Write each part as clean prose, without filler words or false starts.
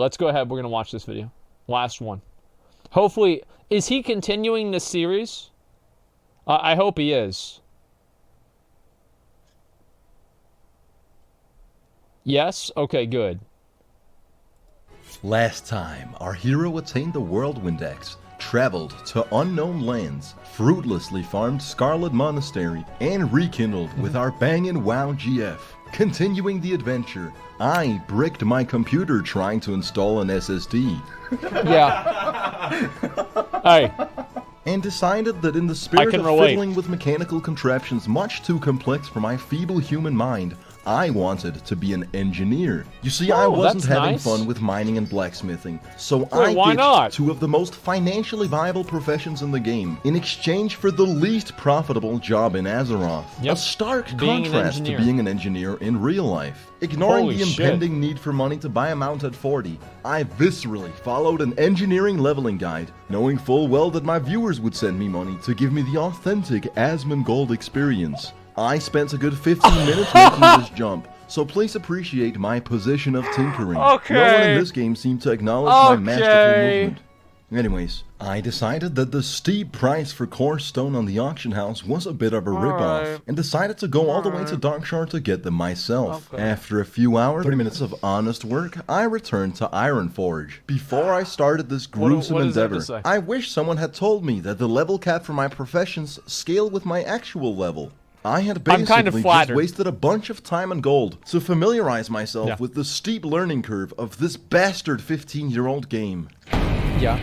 Let's go ahead. We're going to watch this video. Last one. Hopefully, is he continuing this series? I hope he is. Yes? Okay, good. Last time, our hero attained the Whirlwind Axe, traveled to unknown lands, fruitlessly farmed Scarlet Monastery, and rekindled with our bangin' WoW GF. Continuing the adventure, I bricked my computer trying to install an SSD. Yeah. Hey. And decided that in the spirit of fiddling with mechanical contraptions much too complex for my feeble human mind, I wanted to be an engineer. You see, I wasn't having fun with mining and blacksmithing, so I ditched two of the most financially viable professions in the game in exchange for the least profitable job in Azeroth. A stark contrast to being an engineer in real life. Ignoring the impending need for money to buy a mount at 40, I viscerally followed an engineering leveling guide, knowing full well that my viewers would send me money to give me the authentic Asmongold experience. I spent a good 15 minutes making this jump, so please appreciate my position of tinkering. No one in this game seemed to acknowledge my masterful movement. Anyways, I decided that the steep price for coarse stone on the auction house was a bit of a ripoff, and decided to go all the way to Darkshore to get them myself. After a few hours, 30 minutes of honest work, I returned to Ironforge. Before I started this gruesome endeavor, I wish someone had told me that the level cap for my professions scale with my actual level. I had basically just wasted a bunch of time and gold to familiarize myself with the steep learning curve of this bastard 15-year-old game. Yeah.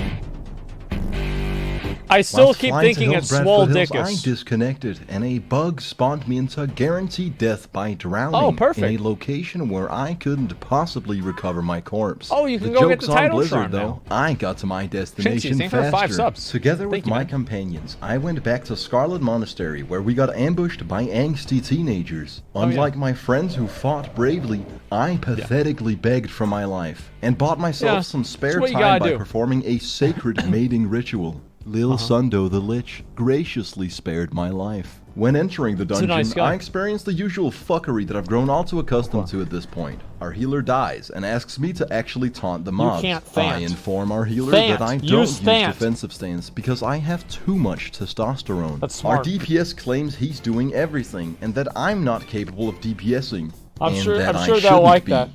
I still keep thinking it's Swole Dickus. I disconnected, and a bug spawned me into guaranteed death by drowning in a location where I couldn't possibly recover my corpse. Oh, you can go get the title Blizzard, though. I got to my destination faster. Together with my companions, I went back to Scarlet Monastery, where we got ambushed by angsty teenagers. Unlike my friends who fought bravely, I pathetically begged for my life, and bought myself some spare time by performing a sacred mating ritual. Lil Sundo the Lich graciously spared my life. When entering the dungeon, I experienced the usual fuckery that I've grown all too accustomed to at this point. Our healer dies and asks me to actually taunt the mobs. I inform our healer that I don't use defensive stance because I have too much testosterone. Our DPS claims he's doing everything and that I'm not capable of DPSing. I'm sure they'll like that.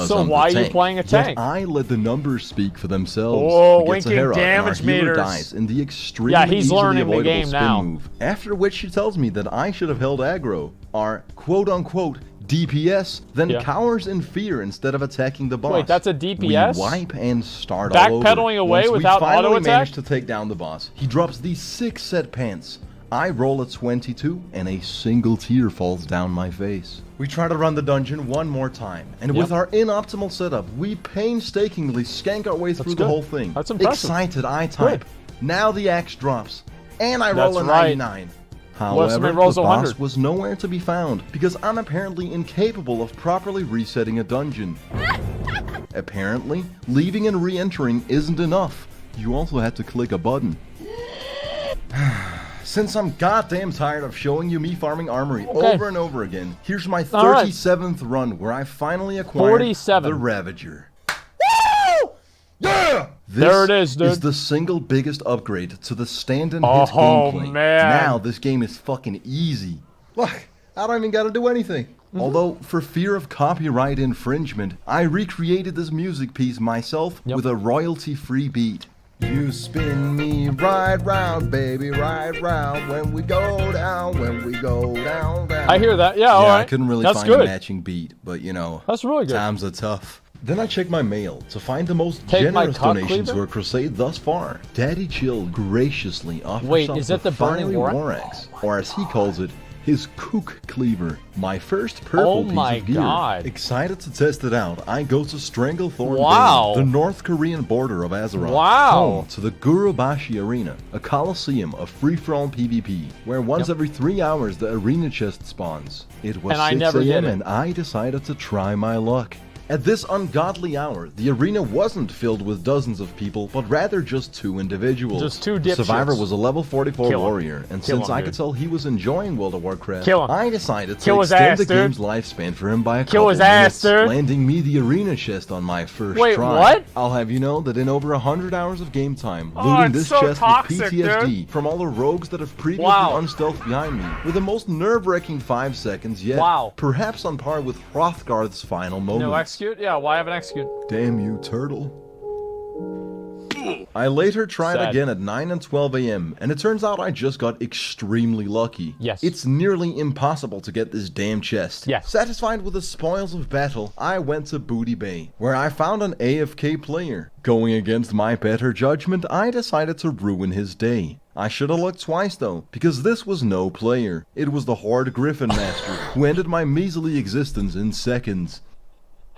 So why are you playing a tank? Yet I let the numbers speak for themselves. Oh, winking damage meters. Dies in the extremely he's learning the game now. Move. After which she tells me that I should have held aggro. Our quote-unquote DPS then cowers in fear instead of attacking the boss. Wait, that's a DPS? We wipe and start all over. Backpedaling away without auto attack? Manage to take down the boss. He drops these 6 set pants. I roll a 22, and a single tear falls down my face. We try to run the dungeon one more time, and with our inoptimal setup, we painstakingly skank our way through the whole thing. That's impressive. Excited, I type. Now the axe drops, and I roll a 99. However, the boss was nowhere to be found, because I'm apparently incapable of properly resetting a dungeon. Apparently, leaving and re-entering isn't enough. You also had to click a button. Since I'm goddamn tired of showing you me farming armory over and over again, here's my 37th run where I finally acquired the Ravager. Woo! Yeah! There it is, dude. This is the single biggest upgrade to the stand-and-hit gameplay. Now this game is fucking easy. Look, I don't even gotta do anything. Although, for fear of copyright infringement, I recreated this music piece myself with a royalty-free beat. You spin me right round, baby, right round, when we go down, down. I hear that, alright. I couldn't really find a matching beat, but you know, that's really good. Times are tough. Then I checked my mail to find the most generous donations to a crusade thus far. Daddy Chill graciously offers up the fiery war axe, or as he calls it, his kook cleaver, my first purple piece of gear. Excited to test it out, I go to Stranglethorn Bay, the North Korean border of Azeroth, home to the Gurubashi Arena, a coliseum of free-for-all PvP, where once every 3 hours the arena chest spawns. It was 6 AM and I decided to try my luck. At this ungodly hour, the arena wasn't filled with dozens of people, but rather just 2 individuals. Just 2 dipshits. Survivor was a level 44 warrior, and since I could tell he was enjoying World of Warcraft, I decided to extend the game's lifespan for him by a couple minutes, landing me the arena chest on my first try. What? I'll have you know that in over 100 hours of game time, looting this chest with PTSD from all the rogues that have previously unstealthed behind me, with the most nerve-wracking 5 seconds yet, perhaps on par with Hrothgar's final moment. No execute? Yeah, why have an execute? Damn you, turtle. I later tried again at 9 and 12 a.m., and it turns out I just got extremely lucky. Yes. It's nearly impossible to get this damn chest. Yes. Satisfied with the spoils of battle, I went to Booty Bay, where I found an AFK player. Going against my better judgment, I decided to ruin his day. I should have looked twice though, because this was no player. It was the Horde Griffin Master, who ended my measly existence in seconds.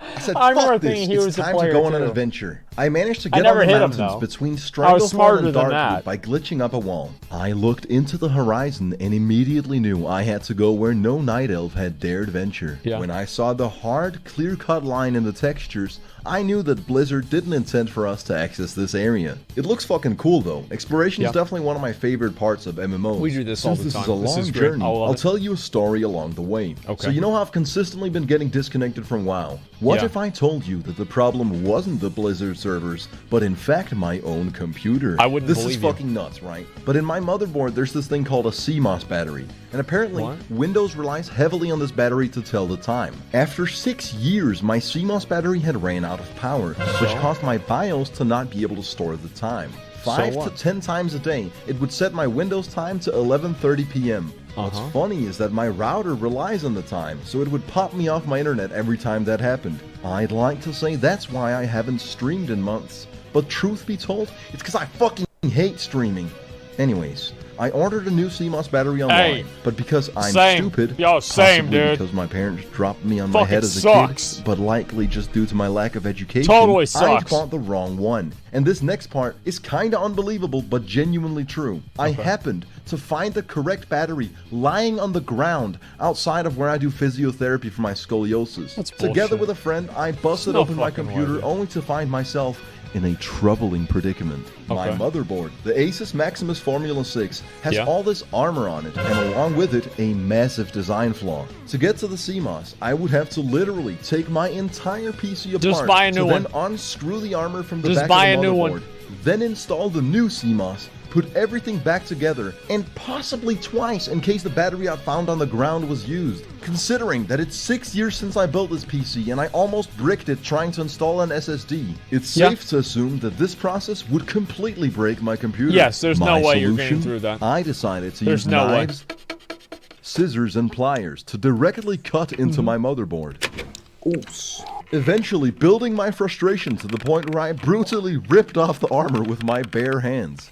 I said, fuck this, it's time to go on an adventure. I managed to get on the mountains between Stranglethorn and Darkwood by glitching up a wall. I looked into the horizon and immediately knew I had to go where no Night Elf had dared venture. When I saw the hard, clear-cut line in the textures, I knew that Blizzard didn't intend for us to access this area. It looks fucking cool though. Exploration is definitely one of my favorite parts of MMOs. We do this all the time. Since this is a long journey, I'll tell you a story along the way. So you know how I've consistently been getting disconnected from WoW? What if I told you that the problem wasn't the Blizzard servers, but in fact my own computer? I wouldn't believe you. This is fucking nuts, right? But in my motherboard, there's this thing called a CMOS battery. And apparently, Windows relies heavily on this battery to tell the time. After 6 years, my CMOS battery had ran out of power, which caused my BIOS to not be able to store the time. 5 to 10 times a day, it would set my Windows time to 11:30 p.m. What's funny is that my router relies on the time, so it would pop me off my internet every time that happened. I'd like to say that's why I haven't streamed in months, but truth be told, it's because I fucking hate streaming. Anyways, I ordered a new CMOS battery online, but because I'm stupid, possibly because my parents dropped me on my head as a kid, but likely just due to my lack of education, I bought the wrong one. And this next part is kinda unbelievable, but genuinely true. I happened to find the correct battery lying on the ground outside of where I do physiotherapy for my scoliosis. Together with a friend, I busted open my computer only to find myself in a troubling predicament. My motherboard, the Asus Maximus Formula 6, has all this armor on it, and along with it, a massive design flaw. To get to the CMOS, I would have to literally take my entire PC apart to then unscrew the armor from the back of the motherboard, then install the new CMOS, put everything back together, and possibly twice in case the battery I found on the ground was used. Considering that it's 6 years since I built this PC and I almost bricked it trying to install an SSD, it's safe to assume that this process would completely break my computer. Yes, there's no way you're getting through that. I decided to use knives, scissors, and pliers to directly cut into my motherboard. Oops. Eventually building my frustration to the point where I brutally ripped off the armor with my bare hands.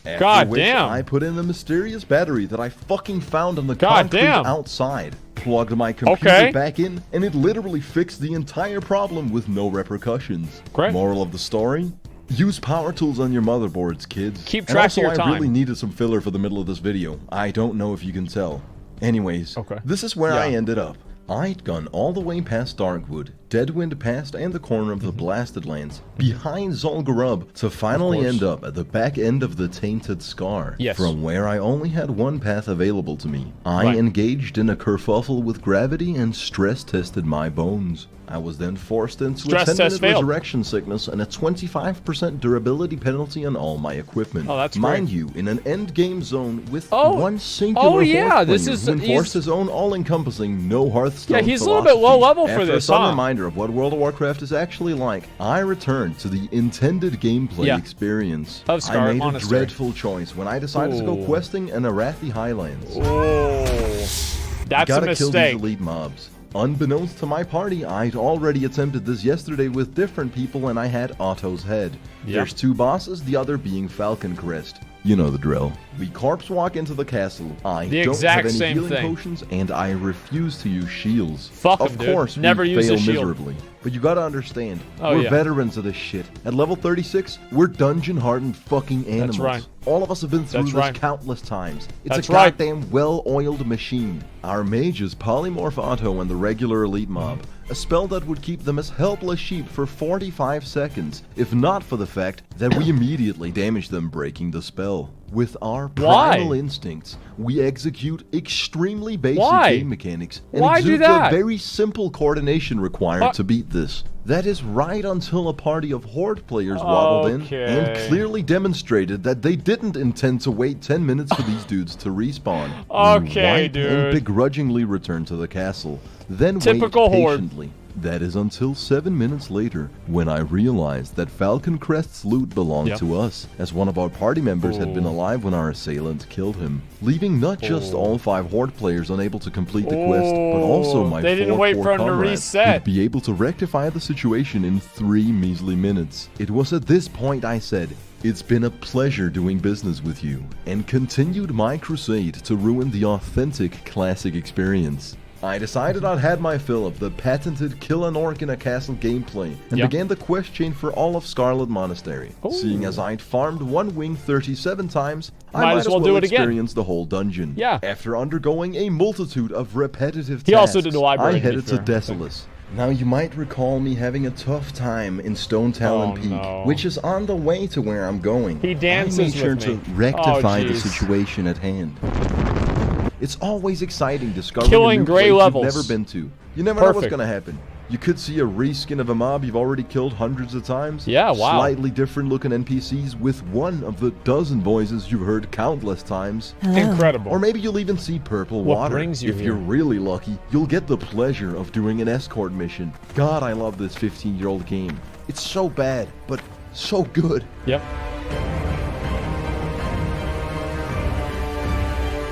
After which, I put in the mysterious battery that I fucking found on the concrete outside, plugged my computer back in, and it literally fixed the entire problem with no repercussions. Moral of the story? Use power tools on your motherboards, kids. Keep track of your time. I really needed some filler for the middle of this video. I don't know if you can tell. Anyways, this is where I ended up. I'd gone all the way past Darkwood, Deadwind Pass, and the corner of the Blasted Lands, behind Zul'Gurub, to finally end up at the back end of the Tainted Scar, from where I only had one path available to me. I engaged in a kerfuffle with gravity and stress-tested my bones. I was then forced into a 10-minute resurrection sickness and a 25% durability penalty on all my equipment. Mind you, in an end-game zone with one singular Hearthplayer who enforced his own all-encompassing no Hearthstone he's a little bit low level for this, After a reminder of what World of Warcraft is actually like, I returned to the intended gameplay experience. I made a dreadful choice when I decided to go questing in Arathi Highlands. That's a mistake. Kill these elite mobs. Unbeknownst to my party, I'd already attempted this yesterday with different people and I had Otto's head. There's 2 bosses, the other being Falcon Crest. You know the drill. We corpse walk into the castle. I don't have any healing potions and I refuse to use shields. Of course, we fail miserably. But you gotta understand, Oh, we're yeah. veterans of this shit. At level 36, we're dungeon-hardened fucking animals. That's right. All of us have been through That's this right. countless times. It's That's a right. goddamn well-oiled machine. Our mages polymorph Otto and the regular elite mob, a spell that would keep them as helpless sheep for 45 seconds, if not for the fact that we immediately damage them breaking the spell. With our primal instincts, we execute extremely basic game mechanics and exude the very simple coordination required to beat this. That is right until a party of Horde players waddled in and clearly demonstrated that they didn't intend to wait 10 minutes for these dudes to respawn. Okay, dude. And begrudgingly return to the castle, then Typical wait Horde. patiently. That is until 7 minutes later, when I realized that Falcon Crest's loot belonged to us, as one of our party members had been alive when our assailant killed him, leaving not just all 5 Horde players unable to complete the quest, but also my they didn't 4 wait for him to comrades reset. who'd be able to rectify the situation in 3 measly minutes. It was at this point I said, "It's been a pleasure doing business with you," and continued my crusade to ruin the authentic classic experience. I decided I'd had my fill of the patented kill an orc in a castle gameplay, and began the quest chain for all of Scarlet Monastery. Seeing as I'd farmed one wing 37 times, I might as well do it again. experience the whole dungeon. Yeah. After undergoing a multitude of repetitive He tasks, also did the library, I to be headed to fair. Desolus. Now you might recall me having a tough time in Stone Talon Peak, which is on the way to where I'm going. He dances I made sure with me. to rectify the jeez. situation at hand. It's always exciting discovering Killing a new gray place levels. you've never been to. You never know what's Perfect. gonna happen. You could see a reskin of a mob you've already killed hundreds of times. Yeah, wow. Slightly different looking NPCs with one of the dozen voices you've heard countless times. Incredible. Or maybe you'll even see purple What water. brings you if here? you're really lucky, you'll get the pleasure of doing an escort mission. God, I love this 15-year-old game. It's so bad, but so good. Yep.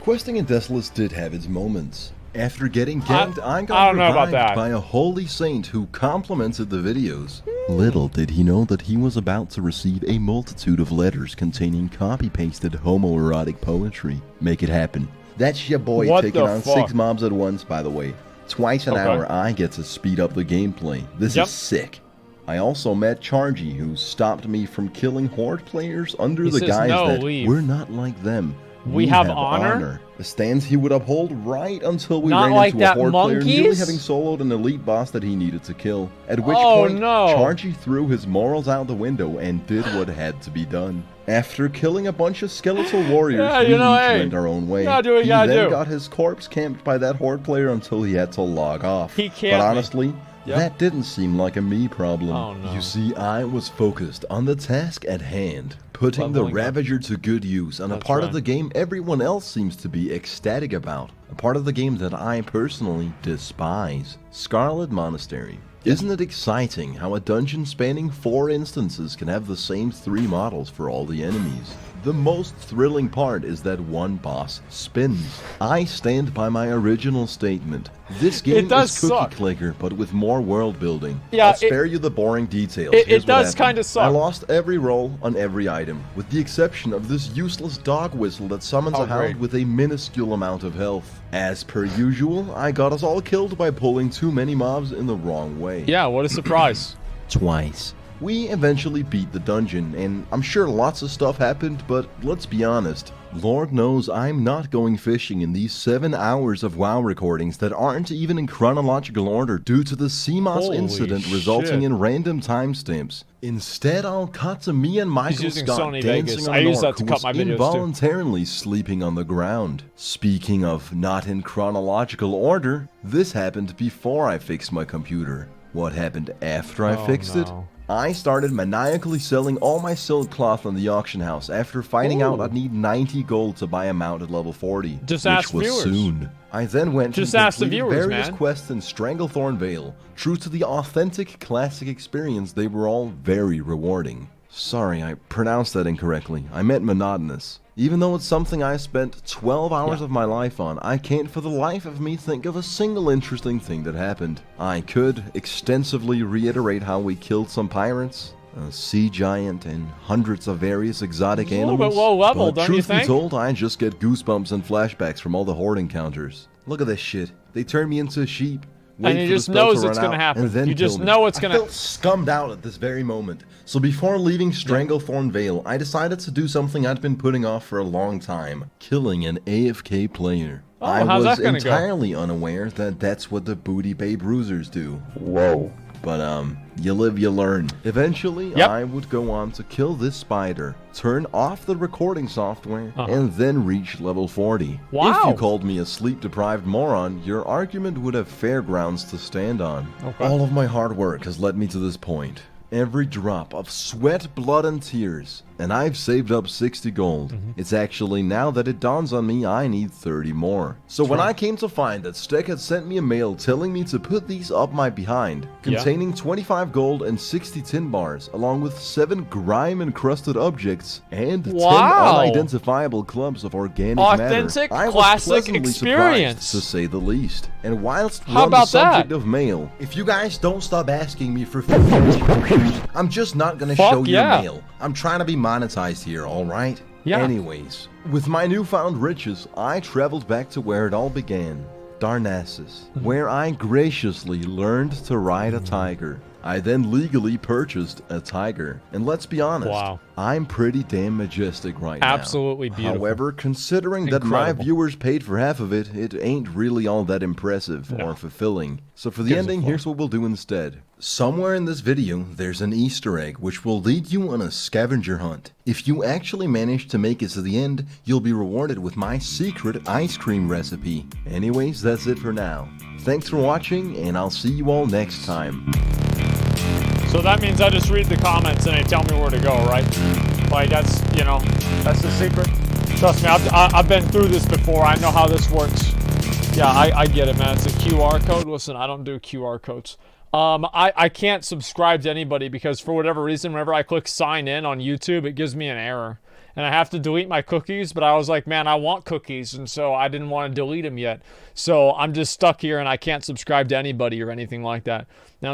Questing in Desolus did have its moments. After getting ganked, I I got don't know about revived that. by a holy saint who complimented the videos. Little did he know that he was about to receive a multitude of letters containing copy-pasted homoerotic poetry. Make it happen. That's your boy What taking the on fuck? 6 mobs at once, by the way. Twice an Okay. hour, I get to speed up the gameplay. This Yep. is sick. I also met Chargy, who stopped me from killing Horde players under He the says, guise "No, that leave." we're not like them. We have honor? The stance he would uphold right until we Not ran like into a that Horde player nearly monkeys? having soloed an elite boss that he needed to kill. At which Oh, point, no. Chargy threw his morals out the window and did what had to be done. After killing a bunch of skeletal warriors, Yeah, we you know, each hey, went our own way. gotta do what you He gotta then do. got his corpse camped by that Horde player until he had to log off. He But camped me. honestly, Yep. that didn't seem like a me problem. Oh, no. You see, I was focused on the task at hand, putting the Leveling up. Ravager to good use on a That's part of right. the game everyone else seems to be ecstatic about. A part of the game that I personally despise. Scarlet Monastery. Isn't it exciting how a dungeon spanning 4 instances can have the same 3 models for all the enemies? The most thrilling part is that one boss spins. I stand by my original statement. This game does is cookie suck. clicker, but with more world building. Yeah, I'll spare you the boring details. it Here's what does happened. kinda suck. I lost every roll on every item, with the exception of this useless dog whistle that summons Oh, a hound great. with a minuscule amount of health. As per usual, I got us all killed by pulling too many mobs in the wrong way. Yeah, what a surprise. Twice. We eventually beat the dungeon, and I'm sure lots of stuff happened, but let's be honest. Lord knows I'm not going fishing in these 7 hours of WoW recordings that aren't even in chronological order due to the CMOS Holy incident resulting shit. in random timestamps. Instead, I'll cut to me and Michael using Scott Sony dancing Vegas. on I an use that orc to who cut was my videos, too. involuntarily sleeping on the ground. Speaking of not in chronological order, this happened before I fixed my computer. What happened after I fixed it? no. I started maniacally selling all my silk cloth on the auction house after finding out I'd need 90 gold to buy a mount at level 40, Just which ask was viewers. soon. I then went Just and ask the completed viewers, various man. quests in Stranglethorn Vale. True to the authentic classic experience, they were all very rewarding. Sorry, I pronounced that incorrectly. I meant monotonous. Even though it's something I spent 12 hours of my life on, I can't for the life of me think of a single interesting thing that happened. I could extensively reiterate how we killed some pirates, a sea giant, and hundreds of various exotic a little animals. bit low level, but don't you truth be think? told, I just get goosebumps and flashbacks from all the horde encounters. Look at this shit. They turned me into a sheep. wait and he for the just spell knows to it's run gonna out, happen. and then You just kill me. know it's gonna. I felt scummed out at this very moment. So before leaving Stranglethorn Vale, I decided to do something I'd been putting off for a long time: killing an AFK player. Oh, I how's was that gonna go? entirely unaware that that's what the Booty Bay Bruisers do. Whoa. But, you live, you learn. Eventually, Yep. I would go on to kill this spider, turn off the recording software, and then reach level 40. Wow. If you called me a sleep-deprived moron, your argument would have fair grounds to stand on. Okay. All of my hard work has led me to this point. Every drop of sweat, blood, and tears. And I've saved up 60 gold. It's actually now that it dawns on me I need 30 more. So when I came to find that Stek had sent me a mail telling me to put these up my behind, containing 25 gold and 60 tin bars, along with 7 grime-encrusted objects, and 10 unidentifiable clumps of organic Authentic, matter, I was classic pleasantly experience. surprised, to say the least. And whilst How on the about subject that? of mail, if you guys don't stop asking me for pictures, I'm just not gonna show your mail. I'm trying to be monetized here, alright? Yeah. Anyways, with my newfound riches, I traveled back to where it all began, Darnassus, where I graciously learned to ride a tiger. I then legally purchased a tiger, and let's be honest, Wow. I'm pretty damn majestic right now. Absolutely beautiful. However, considering that my Incredible. viewers paid for half of it, it ain't really all that impressive or fulfilling. So for the Gives a ending, fuck. here's what we'll do instead. Somewhere in this video, there's an Easter egg which will lead you on a scavenger hunt. If you actually manage to make it to the end, you'll be rewarded with my secret ice cream recipe. Anyways, that's it for now. Thanks for watching, and I'll see you all next time. So that means I just read the comments and they tell me where to go, right? Like that's, you know, that's the secret. Trust me, I've been through this before. I know how this works. Yeah, I get it, man. It's a QR code. Listen, I don't do QR codes. I can't subscribe to anybody because for whatever reason, whenever I click sign in on YouTube, it gives me an error. And I have to delete my cookies, but I was like, man, I want cookies, and so I didn't want to delete them yet. So I'm just stuck here, and I can't subscribe to anybody or anything like that. Now,